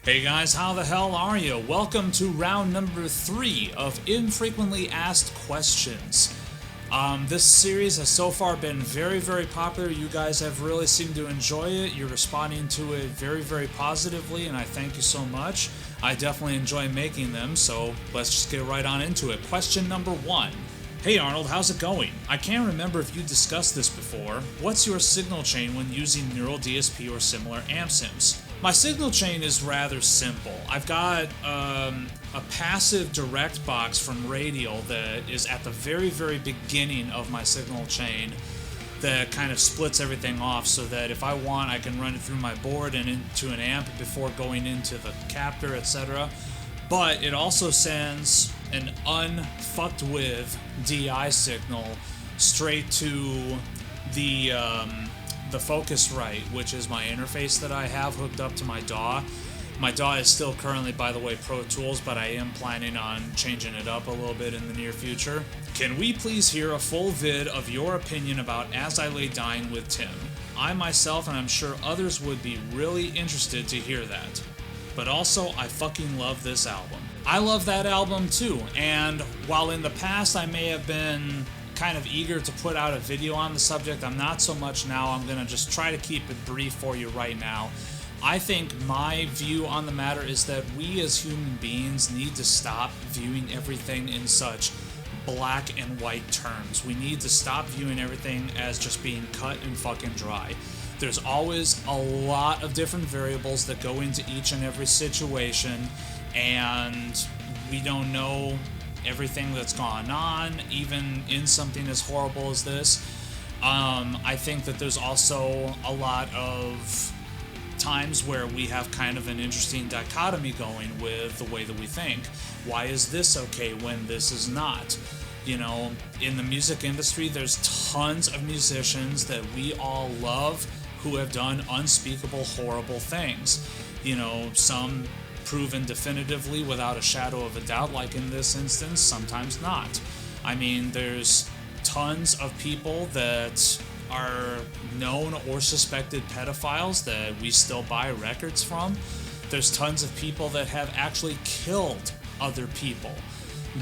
Hey guys, how the hell are you? Welcome to round number 3 of infrequently asked questions. This series has so far been very popular. You guys have really seemed to enjoy it. You're responding to it very positively, and I thank you so much. I definitely enjoy making them, so let's just get right on into it. Question number 1. Hey Arnold, how's it going? I can't remember if you discussed this before. What's your signal chain when using neural DSP or similar amp sims? My signal chain is rather simple. I've got a passive direct box from Radial that is at the very beginning of my signal chain that kind of splits everything off so that if I want I can run it through my board and into an amp before going into the captor, etc. But it also sends an unfucked with DI signal straight to the Focusrite, which is my interface that I have hooked up to my DAW. My DAW is still currently, by the way, Pro Tools, but I am planning on changing it up a little bit in the near future. Can we please hear a full vid of your opinion about As I Lay Dying with Tim? I myself, and I'm sure others, would be really interested to hear that. But also, I fucking love this album. I love that album too, and while in the past I may have been kind of eager to put out a video on the subject, I'm not so much now. I'm gonna just try to keep it brief for you right now. I think my view on the matter is that we as human beings need to stop viewing everything in such black and white terms. We need to stop viewing everything as just being cut and fucking dry. There's always a lot of different variables that go into each and every situation, and we don't know everything that's gone on, even in something as horrible as this. I think that there's also a lot of times where we have kind of an interesting dichotomy going with the way that we think. Why is this okay when this is not? You know, in the music industry, there's tons of musicians that we all love who have done unspeakable, horrible things. You know, some proven definitively without a shadow of a doubt, like in this instance, sometimes not. I mean, there's tons of people that are known or suspected pedophiles that we still buy records from. There's tons of people that have actually killed other people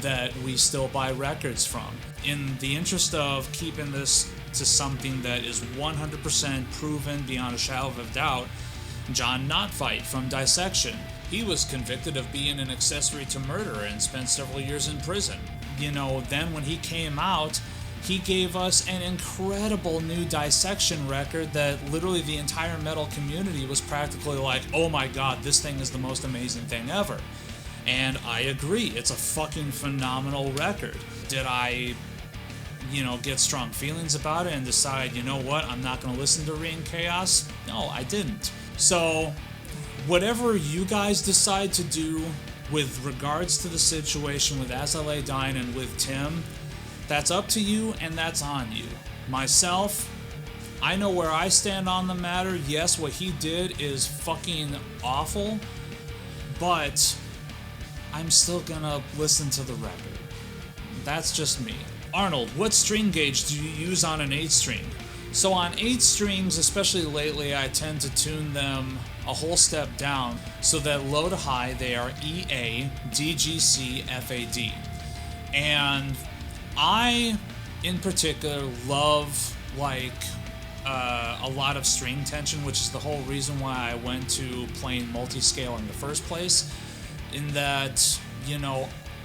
that we still buy records from. In the interest of keeping this to something that is 100% proven beyond a shadow of a doubt, John Knotfight from Dissection, he was convicted of being an accessory to murder and spent several years in prison. You know, then when he came out, he gave us an incredible new Dissection record that literally the entire metal community was practically like, oh my god, this thing is the most amazing thing ever. And I agree, it's a fucking phenomenal record. Did I, get strong feelings about it and decide, you know what, I'm not going to listen to Reign Chaos? No, I didn't. So, whatever you guys decide to do with regards to the situation with As I Lay Dying and with Tim, that's up to you and that's on you. Myself, I know where I stand on the matter. Yes, what he did is fucking awful, but I'm still gonna listen to the record. That's just me. Arnold, what string gauge do you use on an 8-string? So on 8 strings, especially lately, I tend to tune them a whole step down so that low to high they are EA, DGC, FAD. And I, in particular, love a lot of string tension, which is the whole reason why I went to playing multi-scale in the first place. In that,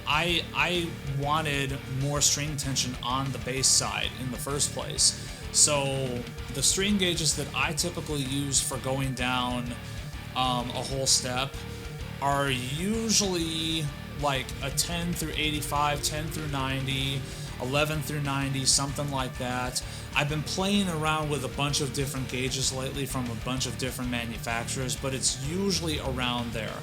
I wanted more string tension on the bass side in the first place. So the string gauges that I typically use for going down a whole step are usually like a 10 through 85, 10 through 90, 11 through 90, something like that. I've been playing around with a bunch of different gauges lately from a bunch of different manufacturers, but it's usually around there.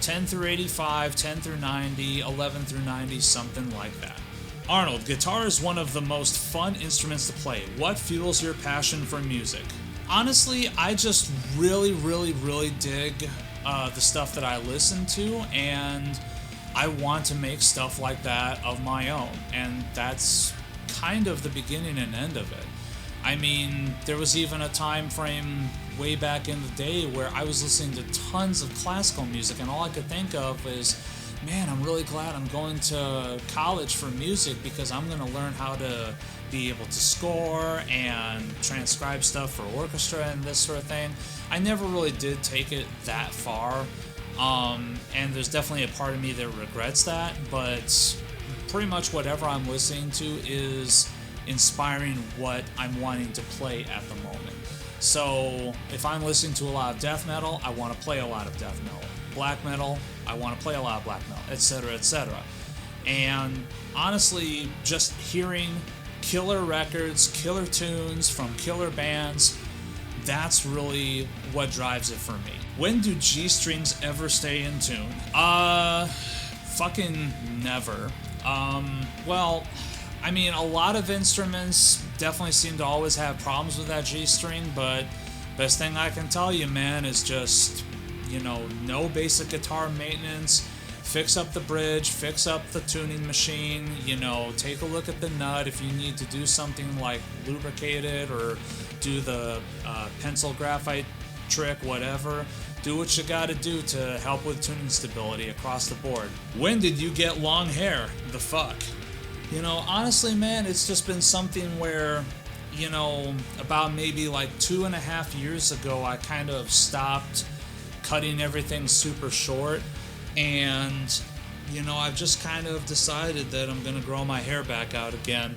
10 through 85, 10 through 90, 11 through 90, something like that. Arnold, guitar is one of the most fun instruments to play. What fuels your passion for music? Honestly, I just really dig the stuff that I listen to, and I want to make stuff like that of my own, and that's kind of the beginning and end of it. I mean, there was even a time frame way back in the day where I was listening to tons of classical music, and all I could think of is, man, I'm really glad I'm going to college for music, because I'm going to learn how to be able to score and transcribe stuff for orchestra and this sort of thing. I never really did take it that far, and there's definitely a part of me that regrets that, but pretty much whatever I'm listening to is inspiring what I'm wanting to play at the moment. So if I'm listening to a lot of death metal, I want to play a lot of death metal. Black metal, I want to play a lot of black metal, etc., etc. And honestly, just hearing killer records, killer tunes from killer bands, that's really what drives it for me. When do G-strings ever stay in tune? Fucking never. Well, I mean, a lot of instruments definitely seem to always have problems with that G-string, but best thing I can tell you, man, is just, no basic guitar maintenance. Fix up the bridge, fix up the tuning machine, take a look at the nut if you need to do something like lubricate it or do the pencil graphite trick, whatever. Do what you gotta do to help with tuning stability across the board. When did you get long hair? The fuck? Honestly, man, it's just been something where, about maybe like 2.5 years ago, I kind of stopped cutting everything super short. And, I've just kind of decided that I'm going to grow my hair back out again.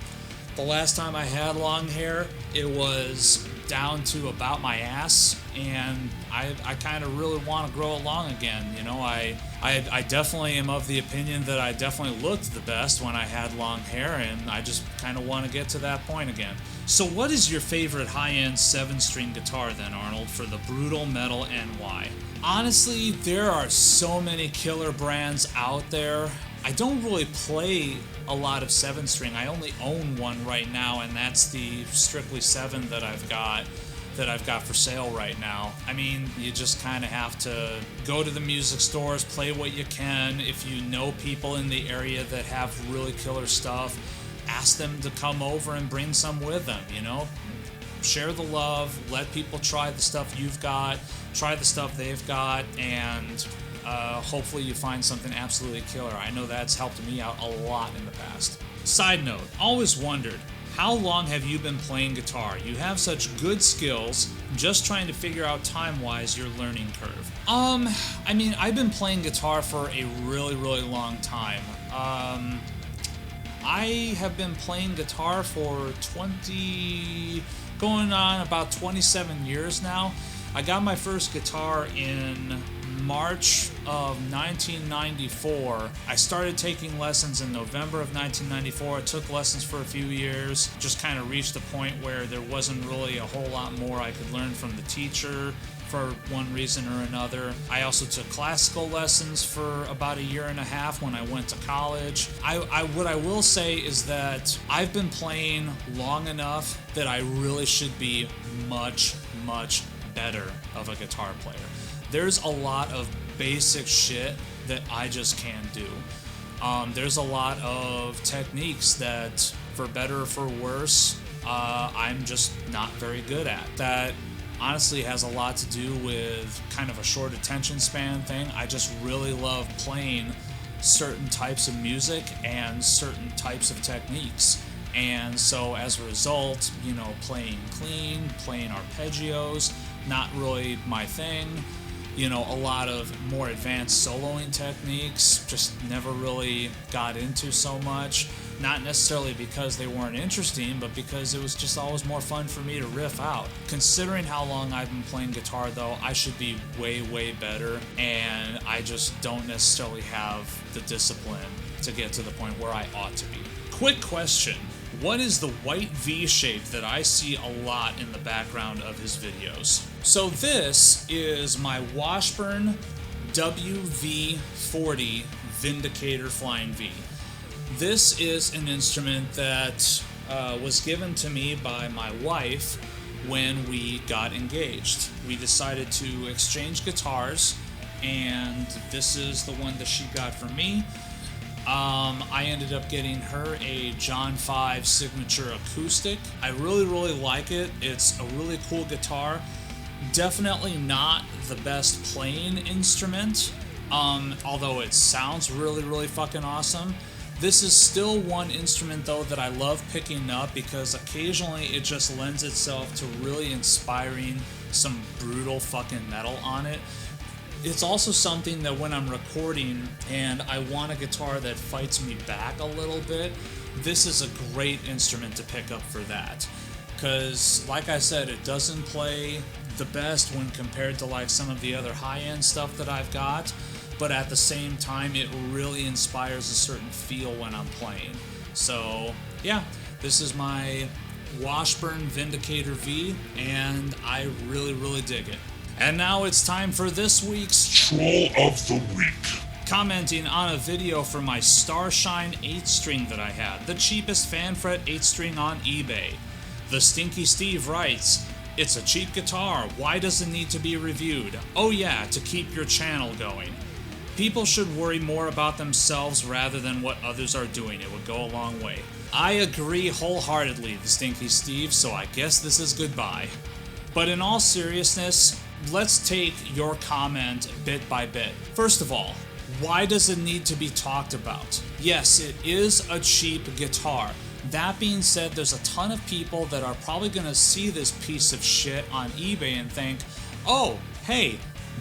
The last time I had long hair, it was down to about my ass, and I kind of really want to grow it long again. I definitely am of the opinion that I definitely looked the best when I had long hair, and I just kind of want to get to that point again. So what is your favorite high-end 7-string guitar then, Arnold, for the brutal metal, and why? Honestly, there are so many killer brands out there. I don't really play a lot of 7-string. I only own one right now, and that's the Strictly 7 that I've got for sale right now. I mean, you just kind of have to go to the music stores, play what you can. If you know people in the area that have really killer stuff, ask them to come over and bring some with them, Share the love, let people try the stuff you've got, try the stuff they've got, and hopefully you find something absolutely killer. I know that's helped me out a lot in the past. Side note, always wondered, how long have you been playing guitar? You have such good skills, just trying to figure out time-wise your learning curve. I mean, I've been playing guitar for a really, really long time. I have been playing guitar for going on about 27 years now. I got my first guitar in March of 1994. I started taking lessons in November of 1994. I took lessons for a few years, just kind of reached a point where there wasn't really a whole lot more I could learn from the teacher for one reason or another. I also took classical lessons for about 1.5 years when I went to college. What I will say is that I've been playing long enough that I really should be much, much better of a guitar player. There's a lot of basic shit that I just can't do. There's a lot of techniques that, for better or for worse, I'm just not very good at. That honestly has a lot to do with kind of a short attention span thing. I just really love playing certain types of music and certain types of techniques. And so as a result, playing clean, playing arpeggios, not really my thing. A lot of more advanced soloing techniques, just never really got into so much. Not necessarily because they weren't interesting, but because it was just always more fun for me to riff out. Considering how long I've been playing guitar, though, I should be way, way better, and I just don't necessarily have the discipline to get to the point where I ought to be. Quick question. What is the white V shape that I see a lot in the background of his videos? So this is my Washburn WV40 Vindicator Flying V. This is an instrument that was given to me by my wife when we got engaged. We decided to exchange guitars, and this is the one that she got for me. I ended up getting her a John 5 Signature Acoustic. I really, really like it. It's a really cool guitar. Definitely not the best playing instrument, although it sounds really, really fucking awesome. This is still one instrument, though, that I love picking up because occasionally it just lends itself to really inspiring some brutal fucking metal on it. It's also something that when I'm recording and I want a guitar that fights me back a little bit, this is a great instrument to pick up for that. Because, like I said, it doesn't play the best when compared to like some of the other high-end stuff that I've got, but at the same time it really inspires a certain feel when I'm playing. So yeah, this is my Washburn Vindicator V, and I really, really dig it. And now it's time for this week's Troll of the Week. Commenting on a video for my Starshine 8-string that I had, the cheapest fanfret 8-string on eBay. The Stinky Steve writes, "It's a cheap guitar, why does it need to be reviewed? Oh yeah, to keep your channel going. People should worry more about themselves rather than what others are doing, it would go a long way." I agree wholeheartedly, the Stinky Steve, so I guess this is goodbye. But in all seriousness, let's take your comment bit by bit. First of all, why does it need to be talked about? Yes, it is a cheap guitar. That being said, there's a ton of people that are probably going to see this piece of shit on eBay and think, oh, hey,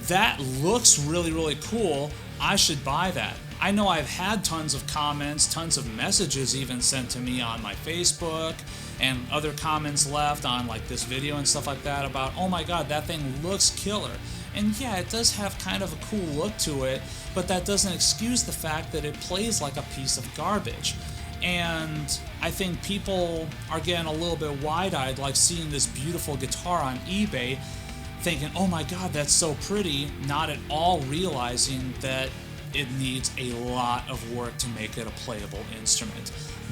that looks really, really cool, I should buy that. I know I've had tons of comments, tons of messages even sent to me on my Facebook, and other comments left on like this video and stuff like that about, oh my god, that thing looks killer. And yeah, it does have kind of a cool look to it, but that doesn't excuse the fact that it plays like a piece of garbage. And I think people are getting a little bit wide-eyed, like seeing this beautiful guitar on eBay, thinking, oh my god, that's so pretty, not at all realizing that it needs a lot of work to make it a playable instrument.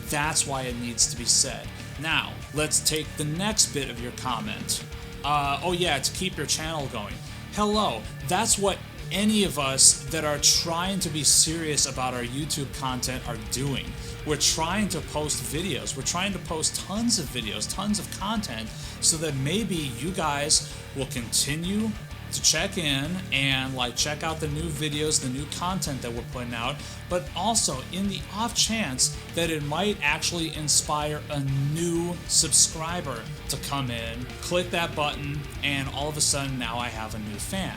That's why it needs to be said. Now, let's take the next bit of your comment. Oh yeah, to keep your channel going. Hello, that's what any of us that are trying to be serious about our YouTube content are doing. We're trying to post videos. We're trying to post tons of videos, tons of content, so that maybe you guys will continue to check in and like check out the new videos, the new content that we're putting out, but also in the off chance that it might actually inspire a new subscriber to come in, click that button, and all of a sudden now I have a new fan.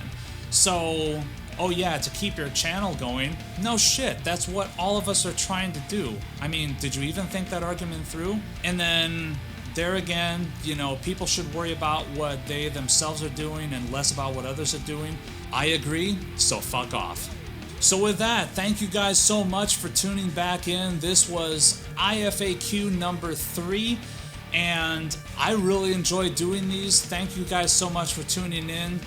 So, oh yeah, to keep your channel going, no shit, that's what all of us are trying to do. I mean, did you even think that argument through? And then there again, you know, people should worry about what they themselves are doing and less about what others are doing. I agree, so fuck off. So with that, thank you guys so much for tuning back in. This was iFAQ number 3, and I really enjoyed doing these. Thank you guys so much for tuning in.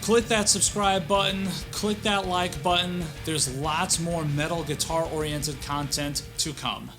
Click that subscribe button, click that like button. There's lots more metal guitar oriented content to come.